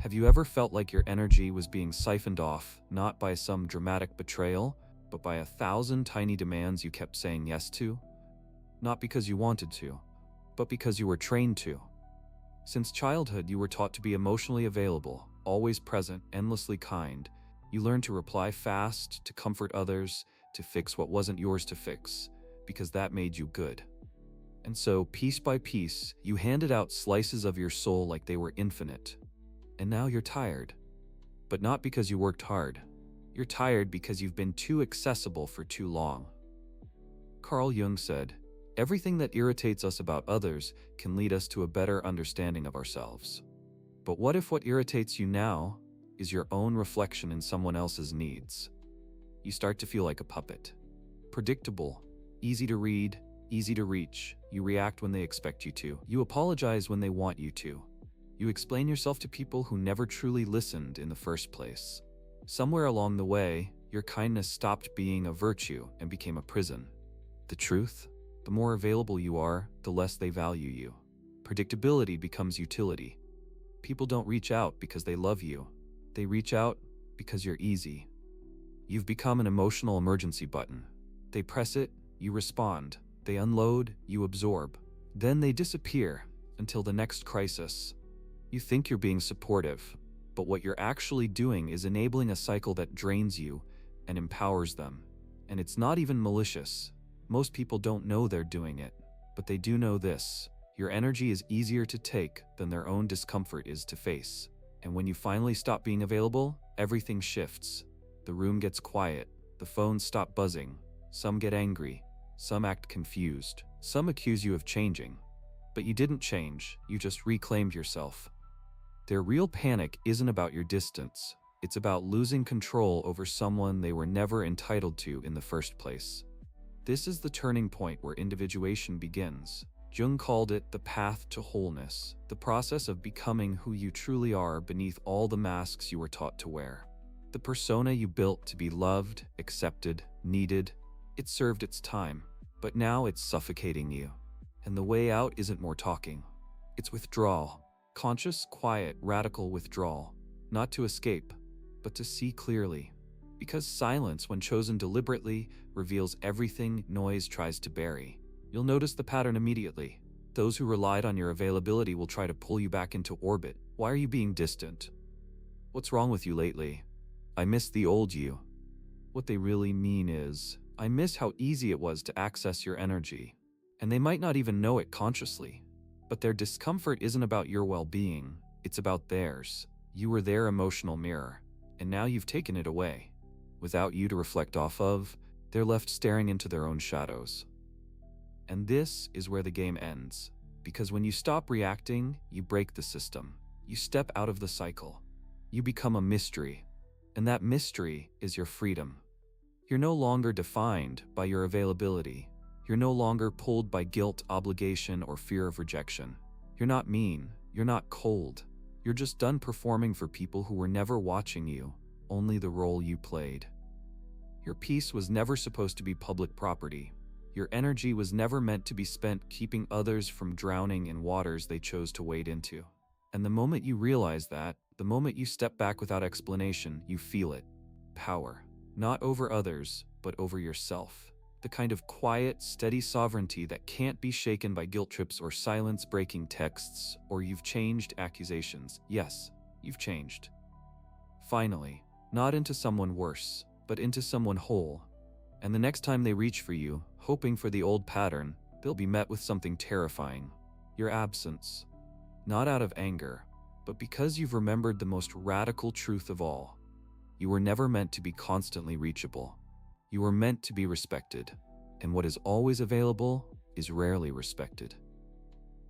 Have you ever felt like your energy was being siphoned off, not by some dramatic betrayal, but by 1,000 tiny demands you kept saying yes to? Not because you wanted to, but because you were trained to. Since childhood, you were taught to be emotionally available, always present, endlessly kind. You learned to reply fast, to comfort others, to fix what wasn't yours to fix, because that made you good. And so, piece by piece, you handed out slices of your soul like they were infinite. And now you're tired. But not because you worked hard. You're tired because you've been too accessible for too long. Carl Jung said, "Everything that irritates us about others can lead us to a better understanding of ourselves." But what if what irritates you now is your own reflection in someone else's needs? You start to feel like a puppet. Predictable, easy to read, easy to reach. You react when they expect you to. You apologize when they want you to. You explain yourself to people who never truly listened in the first place. Somewhere along the way, your kindness stopped being a virtue and became a prison. The truth? The more available you are, the less they value you. Predictability becomes utility. People don't reach out because they love you. They reach out because you're easy. You've become an emotional emergency button. They press it, you respond. They unload, you absorb. Then they disappear until the next crisis. You think you're being supportive, but what you're actually doing is enabling a cycle that drains you and empowers them. And it's not even malicious. Most people don't know they're doing it, but they do know this: your energy is easier to take than their own discomfort is to face. And when you finally stop being available, everything shifts. The room gets quiet, the phones stop buzzing, some get angry, some act confused, some accuse you of changing. But you didn't change, you just reclaimed yourself. Their real panic isn't about your distance, it's about losing control over someone they were never entitled to in the first place. This is the turning point where individuation begins. Jung called it the path to wholeness, the process of becoming who you truly are beneath all the masks you were taught to wear. The persona you built to be loved, accepted, needed, it served its time, but now it's suffocating you. And the way out isn't more talking, it's withdrawal. Conscious, quiet, radical withdrawal. Not to escape, but to see clearly. Because silence, when chosen deliberately, reveals everything noise tries to bury. You'll notice the pattern immediately. Those who relied on your availability will try to pull you back into orbit. Why are you being distant? What's wrong with you lately? I miss the old you. What they really mean is, I miss how easy it was to access your energy. And they might not even know it consciously. But their discomfort isn't about your well-being, it's about theirs. You were their emotional mirror, and now you've taken it away. Without you to reflect off of, they're left staring into their own shadows. And this is where the game ends, because when you stop reacting, you break the system. You step out of the cycle. You become a mystery, and that mystery is your freedom. You're no longer defined by your availability. You're no longer pulled by guilt, obligation, or fear of rejection. You're not mean. You're not cold. You're just done performing for people who were never watching you, only the role you played. Your peace was never supposed to be public property. Your energy was never meant to be spent keeping others from drowning in waters they chose to wade into. And the moment you realize that, the moment you step back without explanation, you feel it. Power. Not over others, but over yourself. The kind of quiet, steady sovereignty that can't be shaken by guilt trips or silence-breaking texts, or you've changed accusations. Yes, you've changed. Finally, not into someone worse, but into someone whole. And the next time they reach for you, hoping for the old pattern, they'll be met with something terrifying. Your absence. Not out of anger, but because you've remembered the most radical truth of all. You were never meant to be constantly reachable. You were meant to be respected, and what is always available is rarely respected.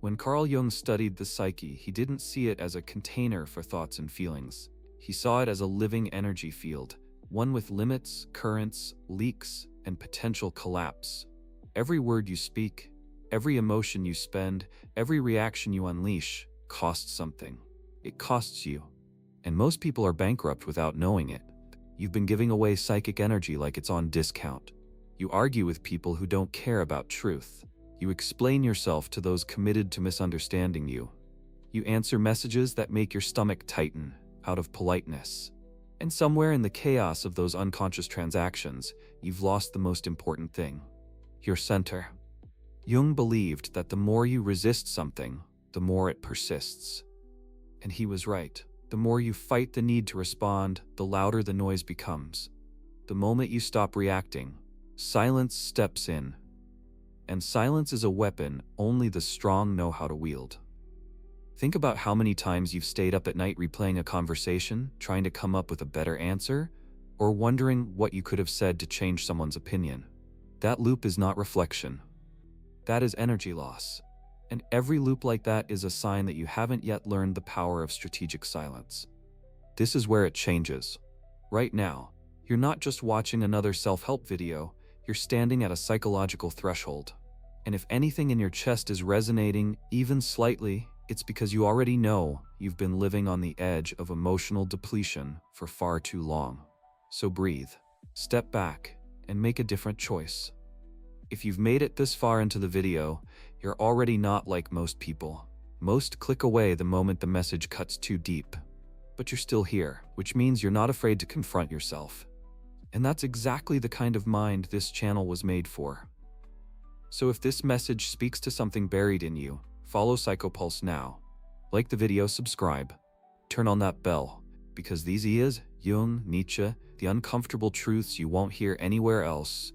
When Carl Jung studied the psyche, he didn't see it as a container for thoughts and feelings. He saw it as a living energy field, one with limits, currents, leaks, and potential collapse. Every word you speak, every emotion you spend, every reaction you unleash costs something. It costs you. And most people are bankrupt without knowing it. You've been giving away psychic energy like it's on discount. You argue with people who don't care about truth. You explain yourself to those committed to misunderstanding you. You answer messages that make your stomach tighten. out of politeness. And somewhere in the chaos of those unconscious transactions, you've lost the most important thing: your center. Jung believed that the more you resist something, the more it persists. And he was right. The more you fight the need to respond, the louder the noise becomes. The moment you stop reacting, silence steps in. And silence is a weapon only the strong know how to wield. Think about how many times you've stayed up at night replaying a conversation, trying to come up with a better answer, or wondering what you could have said to change someone's opinion. That loop is not reflection. That is energy loss. And every loop like that is a sign that you haven't yet learned the power of strategic silence. This is where it changes. Right now, you're not just watching another self-help video, you're standing at a psychological threshold. And if anything in your chest is resonating, even slightly, it's because you already know you've been living on the edge of emotional depletion for far too long. So breathe, step back, and make a different choice. If you've made it this far into the video, you're already not like most people. Most click away the moment the message cuts too deep. But you're still here, which means you're not afraid to confront yourself. And that's exactly the kind of mind this channel was made for. So if this message speaks to something buried in you, follow Psychopulse now. Like the video, subscribe. Turn on that bell, because these ideas, Jung, Nietzsche, the uncomfortable truths you won't hear anywhere else,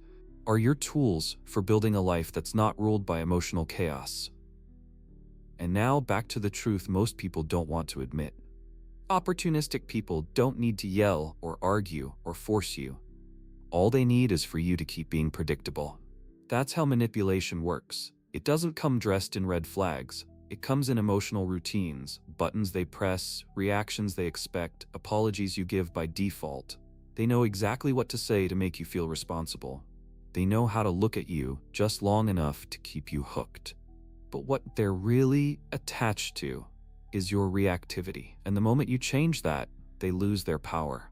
are your tools for building a life that's not ruled by emotional chaos. And now back to the truth most people don't want to admit. Opportunistic people don't need to yell or argue or force you. All they need is for you to keep being predictable. That's how manipulation works. It doesn't come dressed in red flags. It comes in emotional routines, buttons they press, reactions they expect, apologies you give by default. They know exactly what to say to make you feel responsible. They know how to look at you just long enough to keep you hooked. But what they're really attached to is your reactivity. And the moment you change that, they lose their power.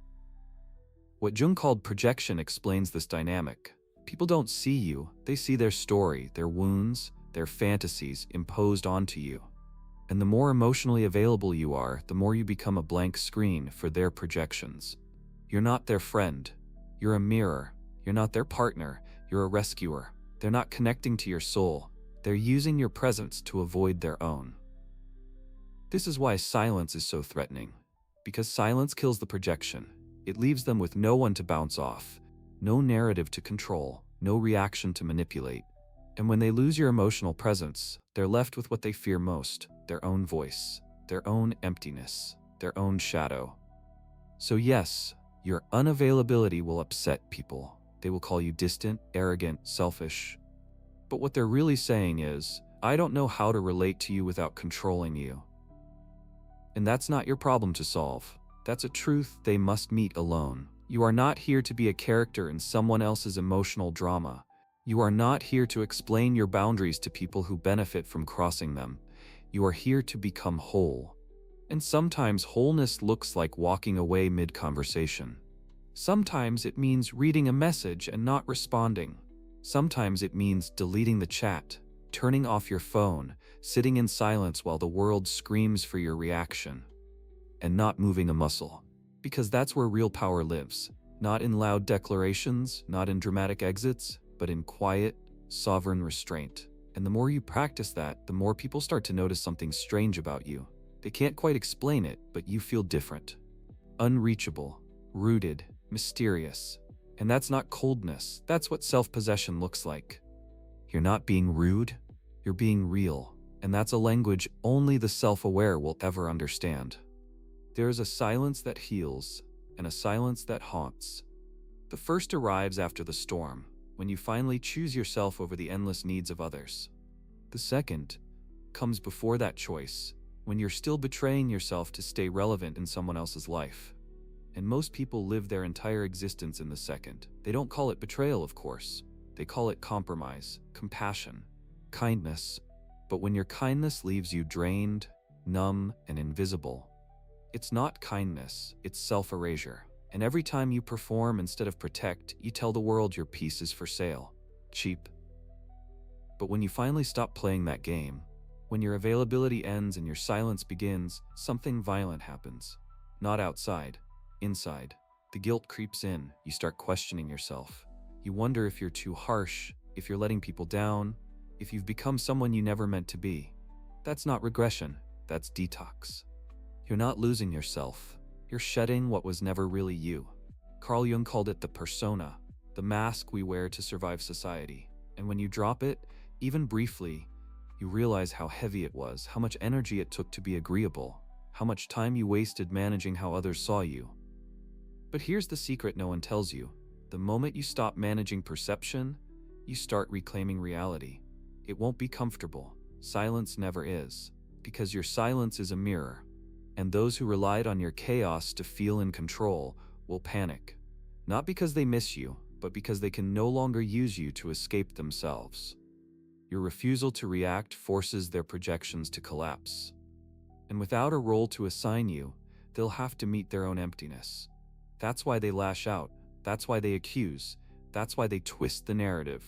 What Jung called projection explains this dynamic. People don't see you, they see their story, their wounds, their fantasies imposed onto you. And the more emotionally available you are, the more you become a blank screen for their projections. You're not their friend, you're a mirror. You're not their partner, you're a rescuer. They're not connecting to your soul, they're using your presence to avoid their own. This is why silence is so threatening. Because silence kills the projection. It leaves them with no one to bounce off, no narrative to control, no reaction to manipulate. And when they lose your emotional presence, they're left with what they fear most: their own voice, their own emptiness, their own shadow. So yes, your unavailability will upset people. They will call you distant, arrogant, selfish. But what they're really saying is, I don't know how to relate to you without controlling you. And that's not your problem to solve. That's a truth they must meet alone. You are not here to be a character in someone else's emotional drama. You are not here to explain your boundaries to people who benefit from crossing them. You are here to become whole. And sometimes wholeness looks like walking away mid-conversation. Sometimes it means reading a message and not responding. Sometimes it means deleting the chat, turning off your phone, sitting in silence while the world screams for your reaction, and not moving a muscle. Because that's where real power lives. Not in loud declarations, not in dramatic exits, but in quiet, sovereign restraint. And the more you practice that, the more people start to notice something strange about you. They can't quite explain it, but you feel different. Unreachable, rooted, mysterious. And that's not coldness, that's what self-possession looks like. You're not being rude, you're being real. And that's a language only the self-aware will ever understand. There is a silence that heals, and a silence that haunts. The first arrives after the storm, when you finally choose yourself over the endless needs of others. The second comes before that choice, when you're still betraying yourself to stay relevant in someone else's life. And most people live their entire existence in the second. They don't call it betrayal, of course. They call it compromise, compassion, kindness. But when your kindness leaves you drained, numb, and invisible, it's not kindness, it's self-erasure. And every time you perform instead of protect, you tell the world your piece is for sale. Cheap. But when you finally stop playing that game, when your availability ends and your silence begins, something violent happens. Not outside, inside. The guilt creeps in, you start questioning yourself. You wonder if you're too harsh, if you're letting people down, if you've become someone you never meant to be. That's not regression, that's detox. You're not losing yourself, you're shedding what was never really you. Carl Jung called it the persona, the mask we wear to survive society. And when you drop it, even briefly, you realize how heavy it was, how much energy it took to be agreeable, how much time you wasted managing how others saw you. But here's the secret no one tells you. The moment you stop managing perception, you start reclaiming reality. It won't be comfortable. Silence never is, because your silence is a mirror. And those who relied on your chaos to feel in control will panic. Not because they miss you, but because they can no longer use you to escape themselves. Your refusal to react forces their projections to collapse. And without a role to assign you, they'll have to meet their own emptiness. That's why they lash out. That's why they accuse. That's why they twist the narrative.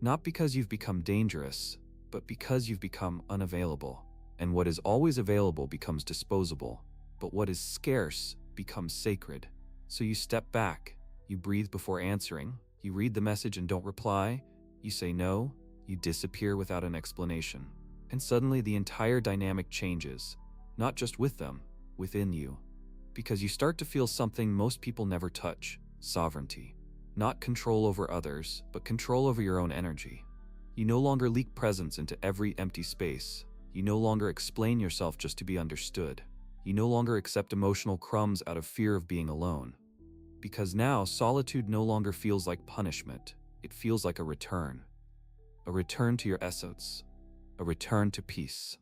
Not because you've become dangerous, but because you've become unavailable. And what is always available becomes disposable. But what is scarce becomes sacred. So you step back, you breathe before answering, you read the message and don't reply, you say no, you disappear without an explanation. And suddenly the entire dynamic changes, not just with them, within you. Because you start to feel something most people never touch: sovereignty. Not control over others, but control over your own energy. You no longer leak presence into every empty space. You no longer explain yourself just to be understood. You no longer accept emotional crumbs out of fear of being alone. Because now solitude no longer feels like punishment. It feels like a return. A return to your essence. A return to peace.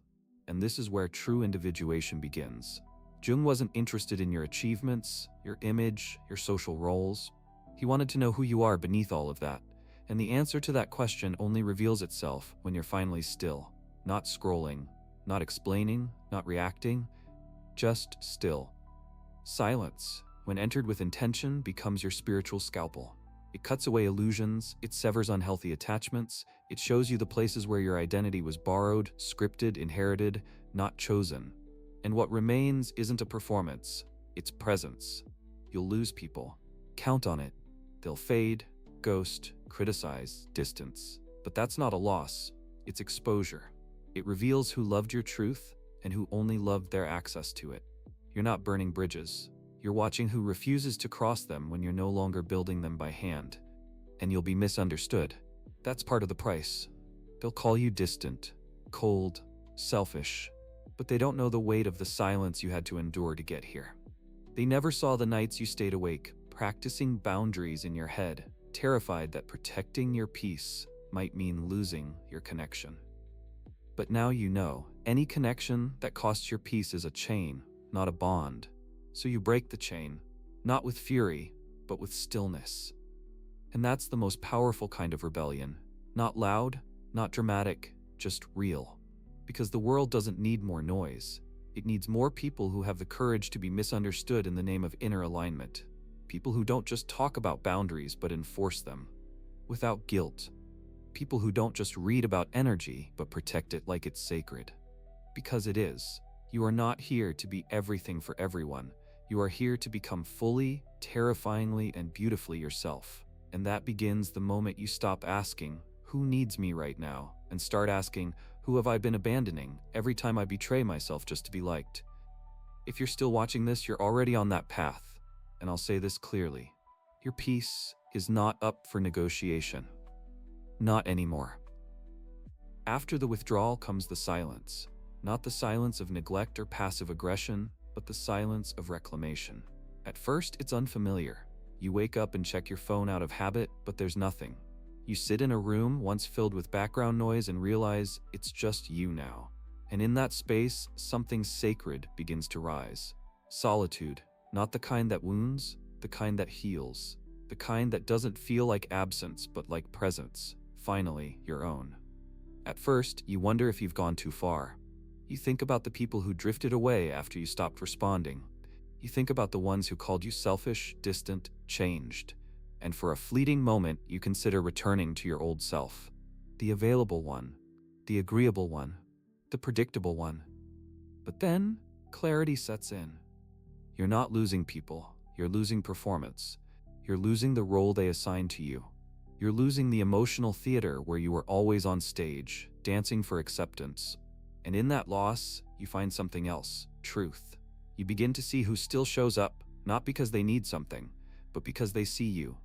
And this is where true individuation begins. Jung wasn't interested in your achievements, your image, your social roles. He wanted to know who you are beneath all of that. And the answer to that question only reveals itself when you're finally still. Not scrolling, not explaining, not reacting, just still. Silence, when entered with intention, becomes your spiritual scalpel. It cuts away illusions, it severs unhealthy attachments, it shows you the places where your identity was borrowed, scripted, inherited, not chosen. And what remains isn't a performance, it's presence. You'll lose people. Count on it. They'll fade, ghost, criticize, distance. But that's not a loss, it's exposure. It reveals who loved your truth and who only loved their access to it. You're not burning bridges. You're watching who refuses to cross them when you're no longer building them by hand. And you'll be misunderstood. That's part of the price. They'll call you distant, cold, selfish, but they don't know the weight of the silence you had to endure to get here. They never saw the nights you stayed awake, practicing boundaries in your head, terrified that protecting your peace might mean losing your connection. But now you know, any connection that costs your peace is a chain, not a bond. So you break the chain, not with fury, but with stillness. And that's the most powerful kind of rebellion. Not loud, not dramatic, just real. Because the world doesn't need more noise. It needs more people who have the courage to be misunderstood in the name of inner alignment. People who don't just talk about boundaries but enforce them. Without guilt. People who don't just read about energy but protect it like it's sacred. Because it is. You are not here to be everything for everyone. You are here to become fully, terrifyingly, and beautifully yourself. And that begins the moment you stop asking, "Who needs me right now?" and start asking, "Who have I been abandoning every time I betray myself just to be liked?" If you're still watching this, you're already on that path. And I'll say this clearly. Your peace is not up for negotiation. Not anymore. After the withdrawal comes the silence. Not the silence of neglect or passive aggression, but the silence of reclamation. At first, it's unfamiliar. You wake up and check your phone out of habit, but there's nothing. You sit in a room once filled with background noise and realize it's just you now. And in that space, something sacred begins to rise. Solitude, not the kind that wounds, the kind that heals. The kind that doesn't feel like absence, but like presence. Finally, your own. At first, you wonder if you've gone too far. You think about the people who drifted away after you stopped responding. You think about the ones who called you selfish, distant, changed. And for a fleeting moment, you consider returning to your old self. The available one, the agreeable one, the predictable one. But then, clarity sets in. You're not losing people, you're losing performance. You're losing the role they assign to you. You're losing the emotional theater where you were always on stage, dancing for acceptance. And in that loss, you find something else, truth. You begin to see who still shows up, not because they need something, but because they see you.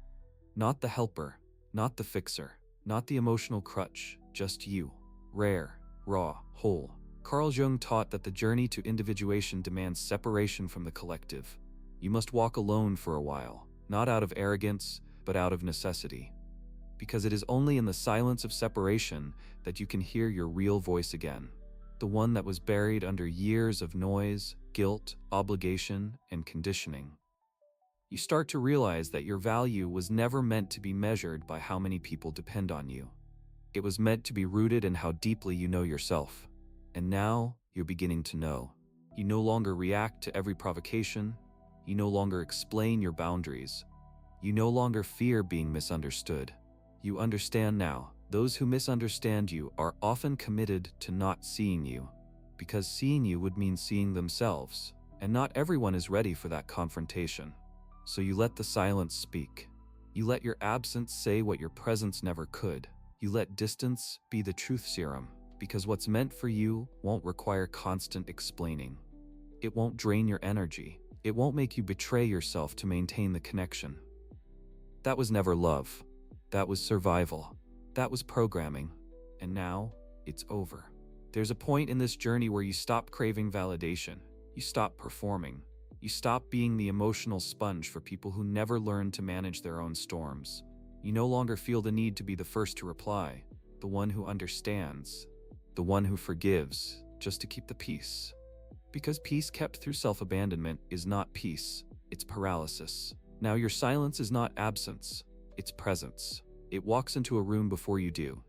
Not the helper, not the fixer, not the emotional crutch, just you. Rare, raw, whole. Carl Jung taught that the journey to individuation demands separation from the collective. You must walk alone for a while, not out of arrogance, but out of necessity. Because it is only in the silence of separation that you can hear your real voice again. The one that was buried under years of noise, guilt, obligation, and conditioning. You start to realize that your value was never meant to be measured by how many people depend on you. It was meant to be rooted in how deeply you know yourself. And now, you're beginning to know. You no longer react to every provocation. You no longer explain your boundaries. You no longer fear being misunderstood. You understand now. Those who misunderstand you are often committed to not seeing you, because seeing you would mean seeing themselves, and not everyone is ready for that confrontation. So you let the silence speak. You let your absence say what your presence never could. You let distance be the truth serum, because what's meant for you won't require constant explaining. It won't drain your energy. It won't make you betray yourself to maintain the connection. That was never love. That was survival. That was programming. And now, it's over. There's a point in this journey where you stop craving validation. You stop performing. You stop being the emotional sponge for people who never learned to manage their own storms. You no longer feel the need to be the first to reply, the one who understands, the one who forgives, just to keep the peace. Because peace kept through self-abandonment is not peace, it's paralysis. Now your silence is not absence, it's presence. It walks into a room before you do.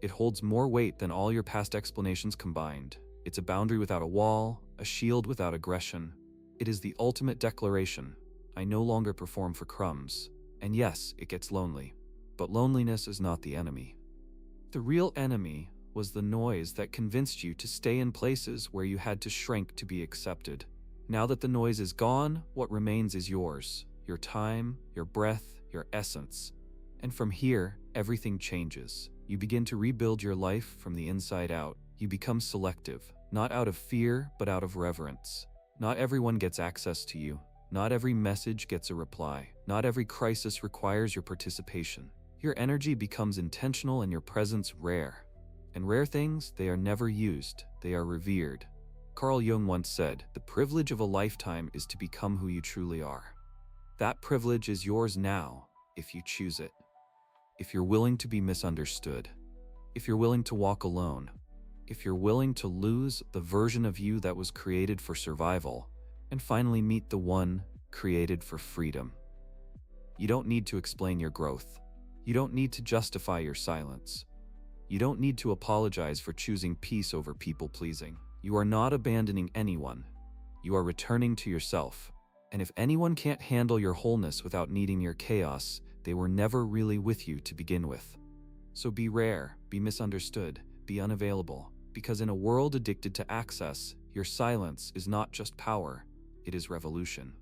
It holds more weight than all your past explanations combined. It's a boundary without a wall, a shield without aggression. It is the ultimate declaration. I no longer perform for crumbs. And yes, it gets lonely. But loneliness is not the enemy. The real enemy was the noise that convinced you to stay in places where you had to shrink to be accepted. Now that the noise is gone, what remains is yours. Your time, your breath, your essence. And from here, everything changes. You begin to rebuild your life from the inside out. You become selective, not out of fear, but out of reverence. Not everyone gets access to you. Not every message gets a reply. Not every crisis requires your participation. Your energy becomes intentional and your presence rare. And rare things, they are never used. They are revered. Carl Jung once said, "The privilege of a lifetime is to become who you truly are." That privilege is yours now, if you choose it. If you're willing to be misunderstood, if you're willing to walk alone, if you're willing to lose the version of you that was created for survival, and finally meet the one created for freedom. You don't need to explain your growth. You don't need to justify your silence. You don't need to apologize for choosing peace over people-pleasing. You are not abandoning anyone. You are returning to yourself. And if anyone can't handle your wholeness without needing your chaos, they were never really with you to begin with. So be rare, be misunderstood, be unavailable, because in a world addicted to access, your silence is not just power, it is revolution.